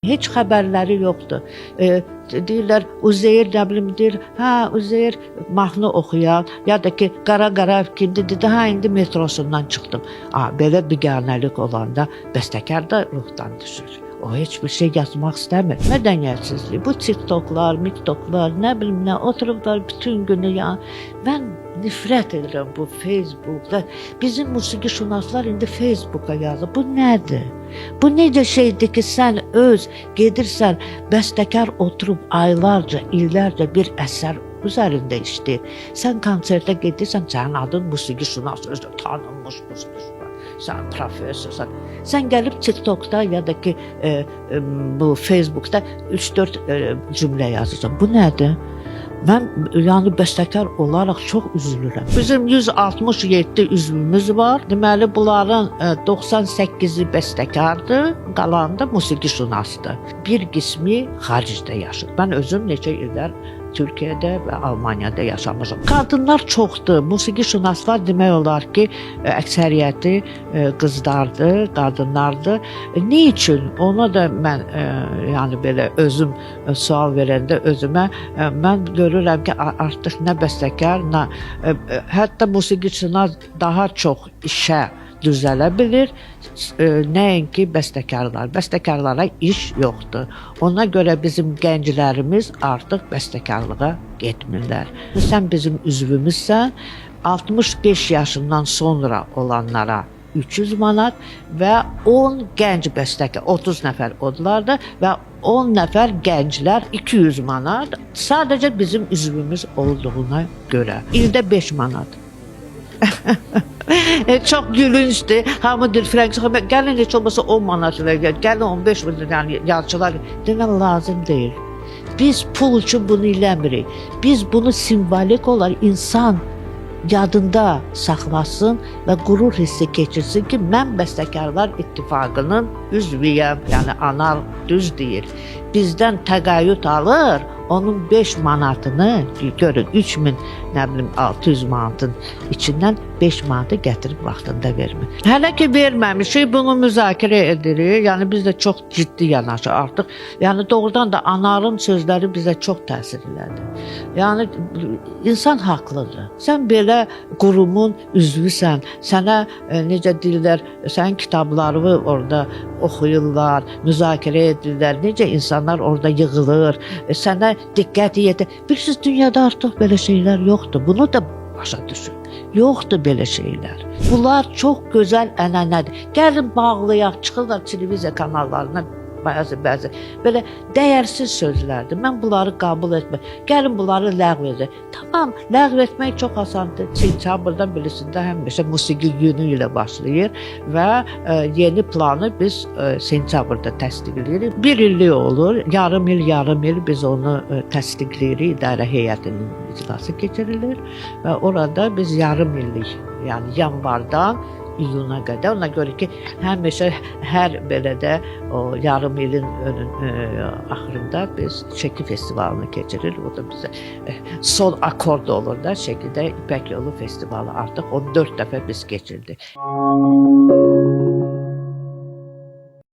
Heç xəbərləri yoxdur. Deyirlər, Üzeyir nə bilim deyir, Üzeyir mahnı oxuyan, ya da ki, Qara Qarayev kimdir, dedi, indi metrosundan çıxdım. Belə biganəlik olanda bəstəkar da ruhdan düşür. O heç bir şey yazmaq istəmir. Mədəniyyətsizlik, bu TikToklar, miktoklar, nə bilim nə, oturublar bütün günü ya. Mən nifrət edirəm bu Facebookda. Bizim musiqişünaslar indi Facebooka yazır. Bu nədir? Bu necə şeydir ki, sən gedirsən, bəstəkar oturub aylarca, illərcə bir əsər üzərində işləyir. Sən konsertə gedirsən, sənin adın musiqişünas, özü tanınmış musiqişünas. Sən professorsan. Sən gəlib TikTokda ya da ki bu Facebookda 3-4 cümlə yazırsan. Bu nədir? Mən yəni bəstəkar olaraq çox üzülürəm. Bizim 167 üzvümüz var. Deməli bunların 98-i bəstəkardır, qalanı da musiqişünasdır. Bir qismi xaricdə yaşır. Mən özüm neçə illər Türkiyədə və Almaniyada yaşamışam. Qadınlar çoxdur. Musiqişünaslar demək olar ki, əksəriyyəti qızlardır, qadınlardır. Nə üçün? Ona da mən yəni belə özüm sual verəndə özümə mən görürəm ki, artıq nə bəstəkar, nə hətta musiqiçilər daha çox işə düzələ bilir, nəinki bəstəkarlar. Bəstəkarlara iş yoxdur. Ona görə bizim gənclərimiz artıq bəstəkarlığa getmirlər. Sən bizim üzvümüzsən, 65 yaşından sonra olanlara 300 manat və 10 gənc bəstəkar, 30 nəfər odlardır və 10 nəfər gənclər 200 manat. Sadəcə bizim üzvümüz olduğuna görə. İldə 5 manat. Çox gülüncdür. Hamı deyir, gəlin heç olmasa 10 manat verir, gəlin 15 manat, yəni yazıçılar. Demək lazım deyil. Biz pul üçün bunu eləmirik. Biz bunu simvolik olaraq insan yadında saxlasın və qürur hissi keçirsin ki, mən Bəstəkarlar İttifaqının üzvüyəm. Yəni anar düz deyir. Bizdən təqaüd alır, onun 5 manatını görün, 3600 manatın içindən 5 manatı gətirib vaxtında vermir. Hələ ki verməmişik, bunu müzakirə edirik. Yəni biz də çox ciddi yanaşır artıq. Yəni doğrudan da anarın sözləri bizə çox təsir elədi. Yəni insan haqlıdır. Sən belə qurumun üzvüsən, sənə necə deyirlər, sənin kitablarını orada oxuyurlar, müzakirə edirlər. Necə insanlar orada yığılır, sənə diqqət yetir. Bilirsiniz, dünyada artıq belə şeylər yoxdur. Bunu da başa düşün. Yoxdur belə şeylər. Bunlar çox gözəl ənənədir. Gəlin bağlayaq, çıxırlar televiziya kanallarına bəzi belə dəyərsiz sözlərdir. Mən bunları qəbul etməm. Gəlin bunları ləğv edək. Tamam, ləğv etmək çox asandır. Sentyabrdan birisində həmişə musiqi günü ilə başlayır və yeni planı biz sentyabrda təsdiqləyirik. Bir illik olur, yarım il biz onu təsdiqləyirik. İdarə heyətinin iclası keçirilir və orada biz yarım illik, yəni yanvardan iyuna qədər. Ona görə ki, həmişə hər belə də o yarım ilin axırında biz Şəki festivalını keçiririk. O da bizə son akord olur da Şəkidə İpək Yolu festivalı artıq 14 dəfə biz keçirdik.